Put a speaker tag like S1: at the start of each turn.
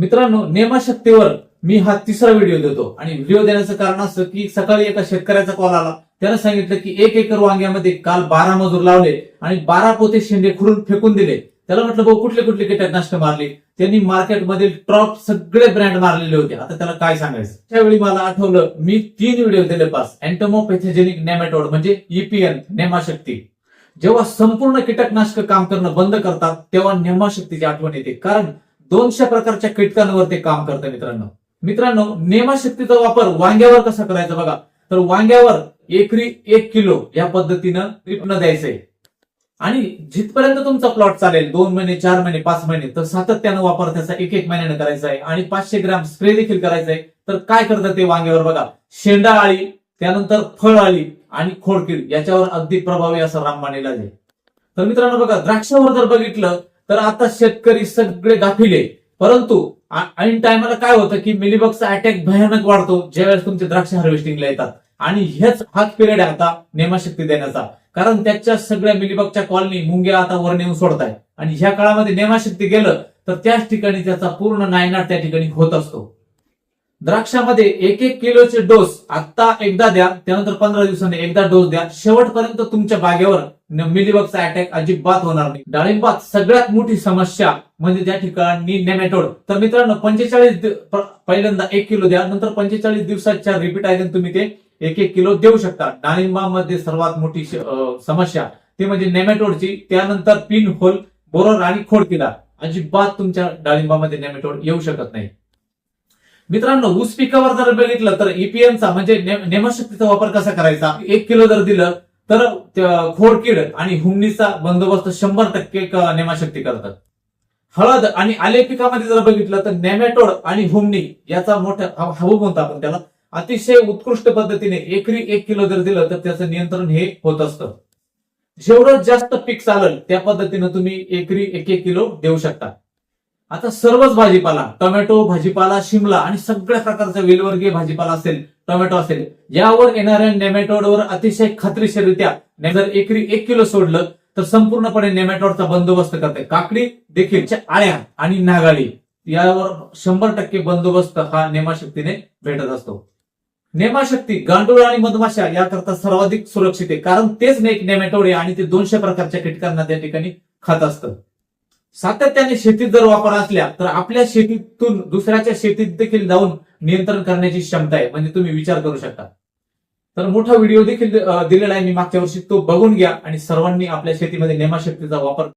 S1: मित्रांनो, नेमाशक्तीवर मी हा तिसरा व्हिडिओ देतो आणि व्हिडिओ देण्याचं कारण असं की सकाळी एका शेतकऱ्याचा कॉल आला. त्यानं सांगितलं की 1 एकर वांग्यामध्ये काल 12 मजूर लावले आणि 12 पोते शेंडे खुडून फेकून दिले. त्याला म्हटलं भाऊ कुठले कुठले कीटकनाशक मारले? त्यांनी मार्केटमधील टॉप सगळे ब्रँड मारलेले होते. आता त्याला काय सांगायचं? त्यावेळी मला आठवलं मी 3 व्हिडिओ दिले पास. एंटोमोपॅथोजेनिक नेमॅटोड म्हणजे EPN नेमाशक्ती. जेव्हा संपूर्ण कीटकनाशक काम करणं बंद करतात तेव्हा नेमाशक्तीची आठवण येते, कारण 200 प्रकारच्या कीटकांवर ते काम करतं. मित्रांनो, नेमाशक्तीचा वापर वांग्यावर कसा करायचा बघा. तर वांग्यावर एकरी 1 किलो या पद्धतीनं टिपणं द्यायचंय आणि जिथपर्यंत तुमचा प्लॉट चालेल 2 महिने 4 महिने 5 महिने तर सातत्यानं वापर त्याचा 1 महिन्यानं करायचा आहे आणि 500 ग्रॅम स्प्रे देखील करायचा आहे. तर काय करतं ते वांग्यावर बघा, शेंडा आळी, त्यानंतर फळ आळी आणि खोडकीड याच्यावर अगदी प्रभावी असं रामबाण इलाज आहे. तर मित्रांनो बघा, द्राक्षावर जर बघितलं तर आता शेतकरी सगळे गाफीले, परंतु ऐन टायमाला काय होतं की मिलीबगचा अटॅक भयानक वाढतो ज्यावेळेस तुमचे द्राक्ष हार्वेस्टिंगला येतात आणि हाच पिरियड आहे आता नेमाशक्ती देण्याचा, कारण त्याच्या सगळ्या मिलीबगच्या कॉलनी मुंग्या आता वर नेऊन सोडताय आणि ह्या काळामध्ये नेमाशक्ती गेलं तर त्याच ठिकाणी त्याचा पूर्ण नायनाट त्या ठिकाणी होत असतो. द्राक्षामध्ये 1 किलोचे डोस आता एकदा द्या, त्यानंतर 15 दिवसांनी एकदा डोस द्या. शेवटपर्यंत तुमच्या बागेवर मिलीबगचा अटॅक अजिबात होणार नाही. डाळिंबात सगळ्यात मोठी समस्या म्हणजे त्या ठिकाणी नेमॅटोड. तर मित्रांनो, 45 पहिल्यांदा 1 किलो द्या, नंतर 45 दिवसाच्या रिपीट आहे तुम्ही ते 1 किलो देऊ शकता. डाळिंबामध्ये सर्वात मोठी समस्या ते म्हणजे नेमॅटोडची, त्यानंतर पिन होल, बोरर आणि खोडकिडा. अजिबात तुमच्या डाळिंबामध्ये नेमॅटोड येऊ शकत नाही. मित्रांनो, ऊस पिकावर जर बघितलं तर EPNचा म्हणजे नेमाशक्तीचा वापर कसा करायचा. 1 किलो जर दिलं तर खोडकीड आणि हुमणीचा बंदोबस्त 100% नेमाशक्ती करतात. हळद आणि आले पिकामध्ये जर बघितलं तर नेमॅटोड आणि हुमणी याचा मोठा हाऊ म्हणतो आपण त्याला, अतिशय उत्कृष्ट पद्धतीने एकरी 1 किलो जर दिलं तर त्याचं नियंत्रण हे होत असतं. जेवढं जास्त पीक चालेल त्या पद्धतीनं तुम्ही एकरी 1 किलो देऊ शकता. आता सर्वच भाजीपाला, टोमॅटो, भाजीपाला, शिमला आणि सगळ्या प्रकारचा वेलवर्गीय भाजीपाला असेल, टोमॅटो असेल, यावर येणाऱ्या नेमॅटोडवर अतिशय खात्रीशीररित्या जर एकरी 1 किलो सोडलं तर संपूर्णपणे नेमॅटोडचा बंदोबस्त करते. काकडी देखील, आळ्या आणि नागाळी यावर 100% बंदोबस्त हा नेमाशक्तीने भेटत असतो. नेमाशक्ती गांडूळ आणि मधमाशा याकरता सर्वाधिक सुरक्षित आहे, कारण तेच एक नेमॅटोड आहे आणि ते 200 प्रकारच्या कीटकांना त्या ठिकाणी खात असतं. सातत्याने शेतीत जर वापर असल्या तर आपल्या शेतीतून दुसऱ्याच्या शेतीत देखील जाऊन नियंत्रण करण्याची क्षमता आहे, म्हणजे तुम्ही विचार करू शकता. तर मोठा व्हिडिओ देखील दिलेला आहे मी मागच्या वर्षी, तो बघून घ्या आणि सर्वांनी आपल्या शेतीमध्ये नेमाशक्तीचा वापर